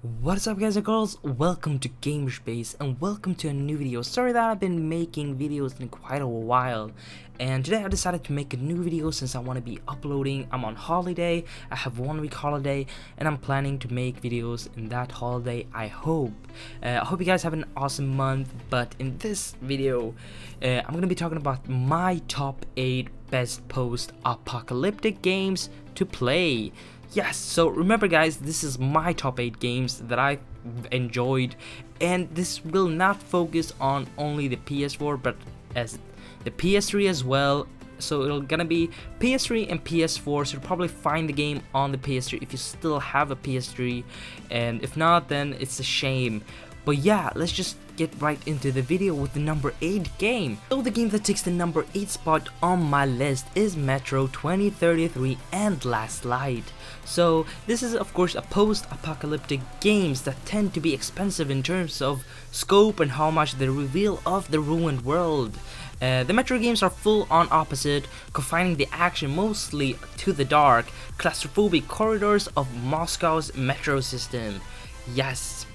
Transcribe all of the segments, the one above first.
What's up guys and girls, welcome to Gamerspace and welcome to a new video. Sorry that I've been making videos in quite a while, and today I decided to make a new video since I want to be uploading. I'm on holiday, I have 1 week holiday, and I'm planning to make videos in that holiday. I hope you guys have an awesome month. But in this video I'm going to be talking about my top 8 best post-apocalyptic games to play. Yes, so remember guys, this is my top 8 games that I've enjoyed, and this will not focus on only the PS4 but as the PS3 as well. So it'll gonna be PS3 and PS4, so you'll probably find the game on the PS3 if you still have a PS3, and if not then it's a shame. But yeah, let's just get right into the video with the number 8 game. So the game that takes the number 8 spot on my list is Metro 2033 and Last Light. So this is of course a post-apocalyptic games that tend to be expensive in terms of scope and how much they reveal of the ruined world. The Metro games are full on opposite, confining the action mostly to the dark, claustrophobic corridors of Moscow's metro system. Yes.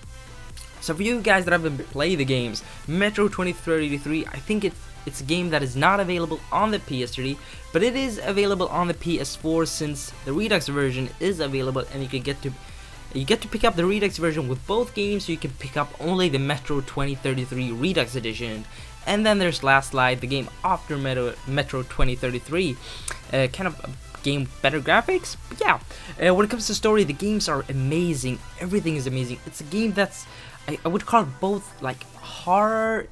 So for you guys that haven't played the games, Metro 2033, I think it's a game that is not available on the PS3, but it is available on the PS4 since the Redux version is available, and you get to pick up the Redux version with both games. So you can pick up only the Metro 2033 Redux edition, and then there's Last Light, the game after Metro 2033, kind of game better graphics. But yeah, when it comes to story, the games are amazing. Everything is amazing. It's a game that's I would call it both like horror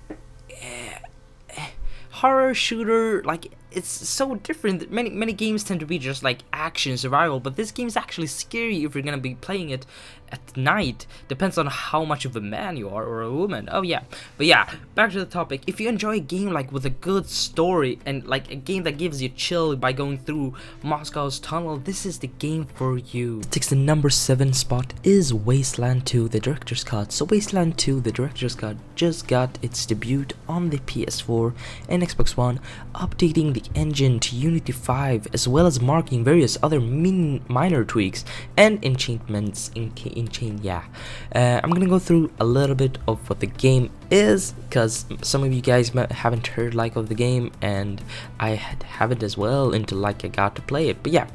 shooter. Like, it's so different. Many games tend to be just like action survival, but this game is actually scary if you're gonna be playing it at night. Depends on how much of a man you are or a woman. Oh yeah. But yeah, back to the topic. If you enjoy a game like with a good story and like a game that gives you chill by going through Moscow's tunnel, this is the game for you. Takes the number 7 spot is Wasteland 2 the Director's Cut. So Wasteland 2 the Director's Cut just got its debut on the PS4 and Xbox One, updating the engine to Unity 5 as well as marking various other minor tweaks and enchantments. I'm gonna go through a little bit of what the game is, because some of you guys haven't heard like of the game, and I haven't as well until I got to play it. But yeah,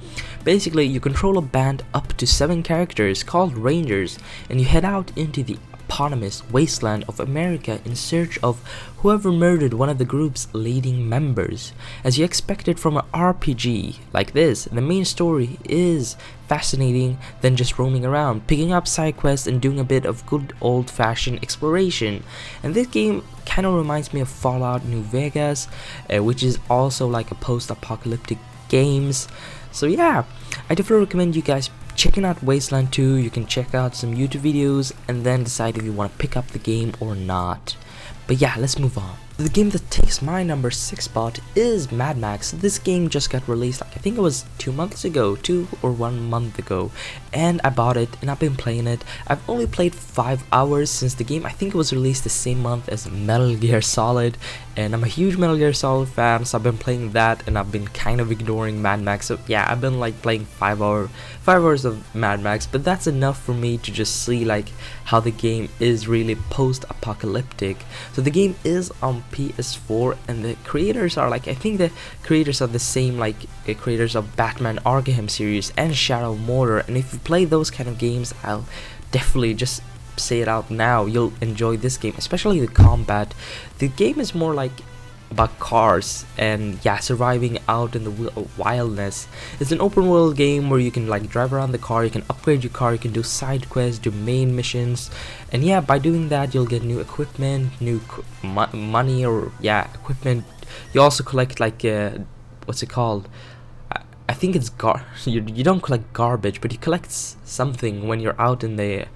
basically you control a band up to 7 characters called Rangers, and you head out into the eponymous wasteland of America in search of whoever murdered one of the group's leading members. As you expected from an RPG like this, the main story is fascinating than just roaming around, picking up side quests and doing a bit of good old-fashioned exploration. And this game kind of reminds me of Fallout New Vegas, which is also like a post-apocalyptic games. So yeah, I definitely recommend you guys checking out Wasteland 2. You can check out some YouTube videos and then decide if you want to pick up the game or not. But yeah, let's move on. The game that takes my number 6 spot is Mad Max. This game just got released, like I think it was 2 months ago, 2 or 1 month ago, and I bought it and I've been playing it. I've only played 5 hours since the game, I think it was released the same month as Metal Gear Solid, and I'm a huge Metal Gear Solid fan, so I've been playing that and I've been kind of ignoring Mad Max. So yeah, I've been like playing 5 hours of Mad Max, but that's enough for me to just see like how the game is really post-apocalyptic. So the game is on PS4, and the creators are like, I think the creators are the same like creators of Batman Arkham series and Shadow Mortar, and if you play those kind of games, I'll definitely just say it out now, you'll enjoy this game, especially the combat. The game is more like about cars and yeah, surviving out in the wildness. It's an open world game where you can like drive around the car, you can upgrade your car, you can do side quests, do main missions, and yeah, by doing that you'll get new equipment, new money, or yeah, equipment. You also collect like what's it called, I think it's you don't collect garbage, but you collect something when you're out in the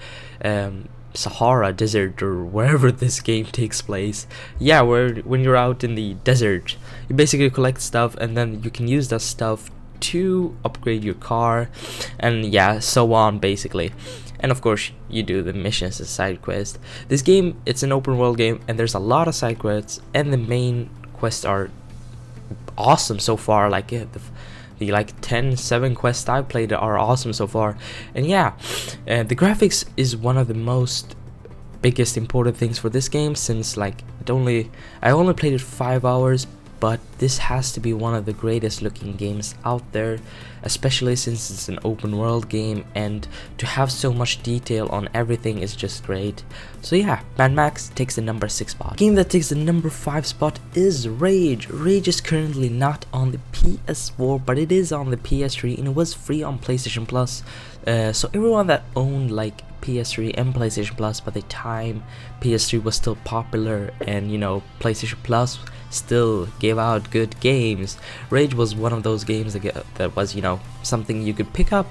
Sahara desert or wherever this game takes place. Yeah, when you're out in the desert, you basically collect stuff, and then you can use that stuff to upgrade your car, and yeah, so on basically. And of course you do the missions and side quests. This game, it's an open world game, and there's a lot of side quests, and the main quests are awesome so far. Like the like 7 quests I've played are awesome so far. And yeah, the graphics is one of the most biggest important things for this game, since like I only played it 5 hours, but this has to be one of the greatest looking games out there, especially since it's an open world game, and to have so much detail on everything is just great. So yeah, Mad Max takes the number 6 spot. Game that takes the number 5 spot is Rage. Rage is currently not on the PS4, but it is on the PS3, and it was free on PlayStation Plus. So everyone that owned like PS3 and PlayStation Plus by the time PS3 was still popular, and you know, PlayStation Plus still gave out good games, Rage was one of those games that was, you know, something you could pick up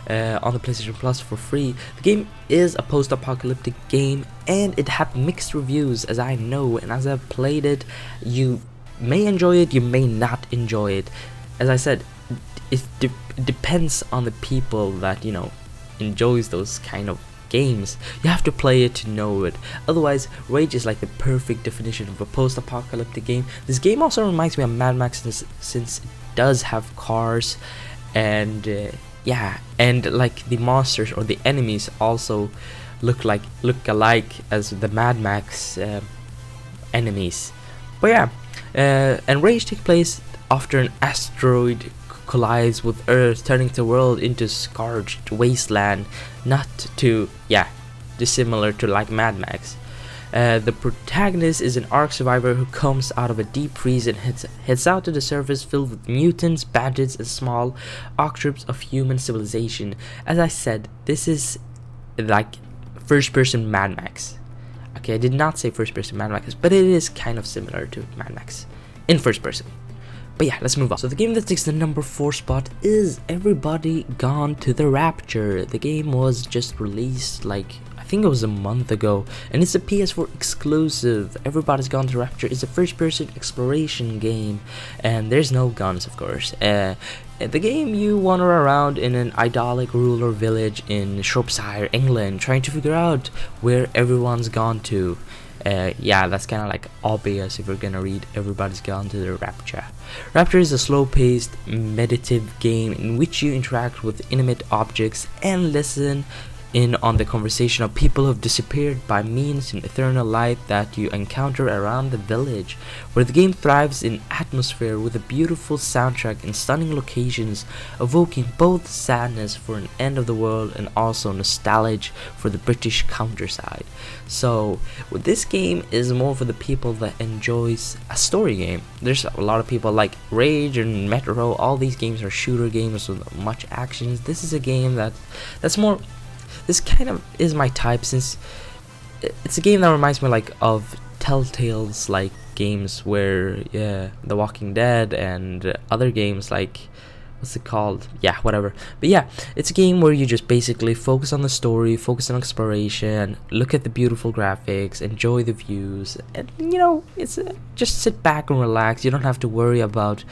on the PlayStation Plus for free. The game is a post-apocalyptic game, and it had mixed reviews, as I know, and as I've played it, you may enjoy it, you may not enjoy it. As I said, it depends on the people that, you know, enjoys those kind of games. You have to play it to know it. Otherwise, Rage is like the perfect definition of a post-apocalyptic game. This game also reminds me of Mad Max since it does have cars, and yeah, and like the monsters or the enemies also look alike as the Mad Max enemies. But yeah, and Rage takes place after an asteroid collides with Earth, turning the world into scorched wasteland, not too dissimilar to like Mad Max. The protagonist is an Ark survivor who comes out of a deep freeze and heads out to the surface filled with mutants, bandits, and small outstrips of human civilization. As I said, this is like first-person Mad Max. Okay, I did not say first-person Mad Max, but it is kind of similar to Mad Max in first person. But yeah, let's move on. So the game that takes the number 4 spot is Everybody Gone to the Rapture. The game was just released like, I think it was a month ago, and it's a PS4 exclusive. Everybody's Gone to the Rapture is a first-person exploration game, and there's no guns, of course. The game, you wander around in an idyllic rural village in Shropshire, England, trying to figure out where everyone's gone to. Yeah, that's kind of like obvious if you're gonna read Everybody's Gone to the Rapture. Rapture is a slow-paced, meditative game in which you interact with inanimate objects and listen in on the conversation of people who have disappeared by means in eternal light that you encounter around the village, where the game thrives in atmosphere with a beautiful soundtrack and stunning locations, evoking both sadness for an end of the world and also nostalgia for the British countryside. So this game is more for the people that enjoys a story game. There's a lot of people like Rage and Metro, all these games are shooter games with much actions. This is a game that's more, this kind of is my type, since it's a game that reminds me like of Telltale's like games where The Walking Dead and other games like, what's it called? Yeah, whatever. But yeah, it's a game where you just basically focus on the story, focus on exploration, look at the beautiful graphics, enjoy the views, and you know, it's just sit back and relax. You don't have to worry about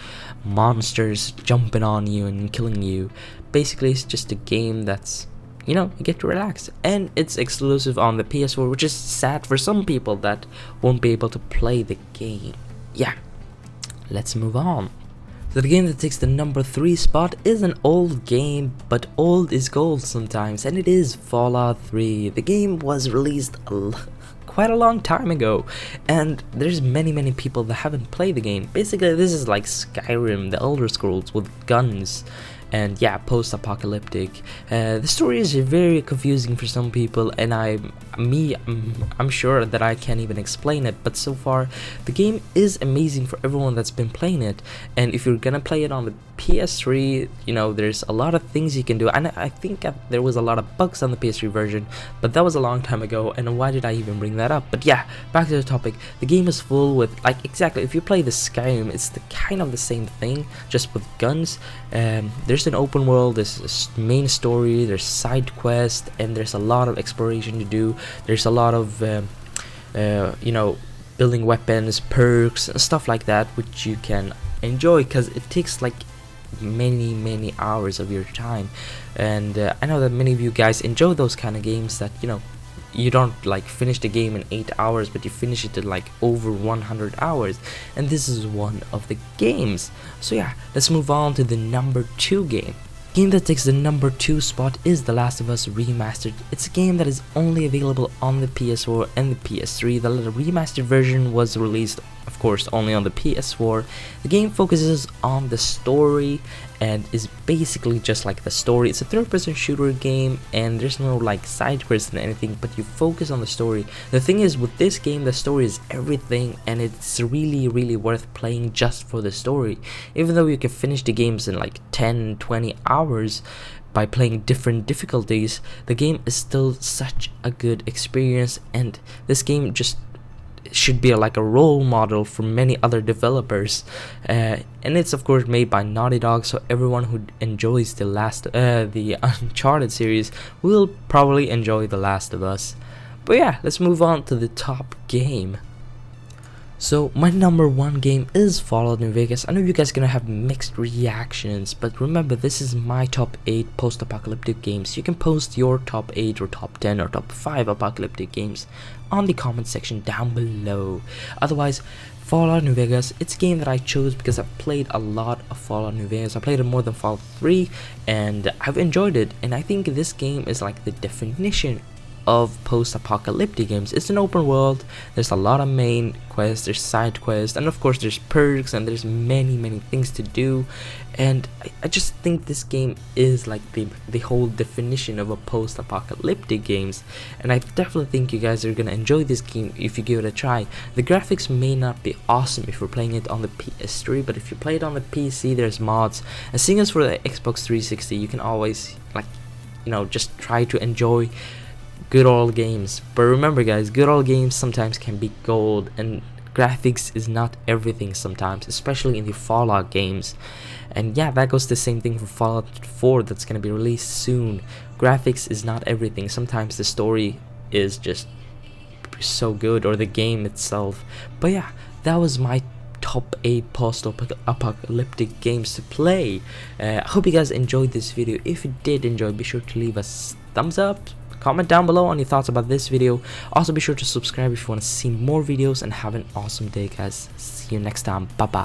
monsters jumping on you and killing you. Basically, it's just a game that's, you know, you get to relax, and it's exclusive on the PS4, which is sad for some people that won't be able to play the game. Yeah, let's move on. So the game that takes the number 3 spot is an old game, but old is gold sometimes, and it is Fallout 3. The game was released quite a long time ago, and there's many people that haven't played the game. Basically, this is like Skyrim, the Elder Scrolls with guns. And yeah, post-apocalyptic. The story is very confusing for some people, and I'm sure that I can't even explain it, but so far the game is amazing for everyone that's been playing it. And if you're gonna play it on the PS3, you know, there's a lot of things you can do, and I think there was a lot of bugs on the PS3 version, but that was a long time ago, and why did I even bring that up? But yeah, back to the topic. The game is full with, like, exactly, if you play the Skyrim, it's kind of the same thing, just with guns. There's an open world, there's a main story, there's side quests, and there's a lot of exploration to do. There's a lot of you know, building weapons, perks, and stuff like that, which you can enjoy because it takes like many hours of your time. And I know that many of you guys enjoy those kind of games that, you know, you don't like finish the game in 8 hours, but you finish it in like over 100 hours, and this is one of the games. So yeah, let's move on to the number 2 game. Game that takes the number 2 spot is The Last of Us Remastered. It's a game that is only available on the PS4 and the PS3. The remastered version was released, of course, only on the PS4. The game focuses on the story and is basically just like the story. It's a third-person shooter game, and there's no like side quests and anything, but you focus on the story. The thing is, with this game, the story is everything, and it's really worth playing just for the story. Even though you can finish the games in like 10-20 hours by playing different difficulties, the game is still such a good experience, and this game just should be like a role model for many other developers, and it's of course made by Naughty Dog, so everyone who enjoys the Uncharted series will probably enjoy The Last of Us. But yeah, let's move on to the top game. So my number 1 game is Fallout New Vegas. I know you guys are gonna have mixed reactions, but remember, this is my top 8 post-apocalyptic games. You can post your top 8 or top 10 or top 5 apocalyptic games on the comment section down below. Otherwise, Fallout New Vegas, it's a game that I chose because I've played a lot of Fallout New Vegas. I played it more than Fallout 3, and I've enjoyed it, and I think this game is like the definition of post-apocalyptic games. It's an open world, there's a lot of main quests, there's side quests, and of course there's perks, and there's many things to do, and I just think this game is like the whole definition of a post-apocalyptic games, and I definitely think you guys are gonna enjoy this game if you give it a try. The graphics may not be awesome if you're playing it on the PS3, but if you play it on the PC, there's mods, and seeing as for the Xbox 360, you can always like, you know, just try to enjoy good old games. But remember guys, good old games sometimes can be gold, and graphics is not everything sometimes, especially in the Fallout games. And yeah, that goes the same thing for Fallout 4 that's gonna be released soon. Graphics is not everything. Sometimes the story is just so good, or the game itself. But yeah, that was my top 8 post-apocalyptic games to play. I hope you guys enjoyed this video. If you did enjoy, be sure to leave us thumbs up, comment down below on your thoughts about this video. Also be sure to subscribe if you want to see more videos, and have an awesome day guys. See you next time. Bye bye.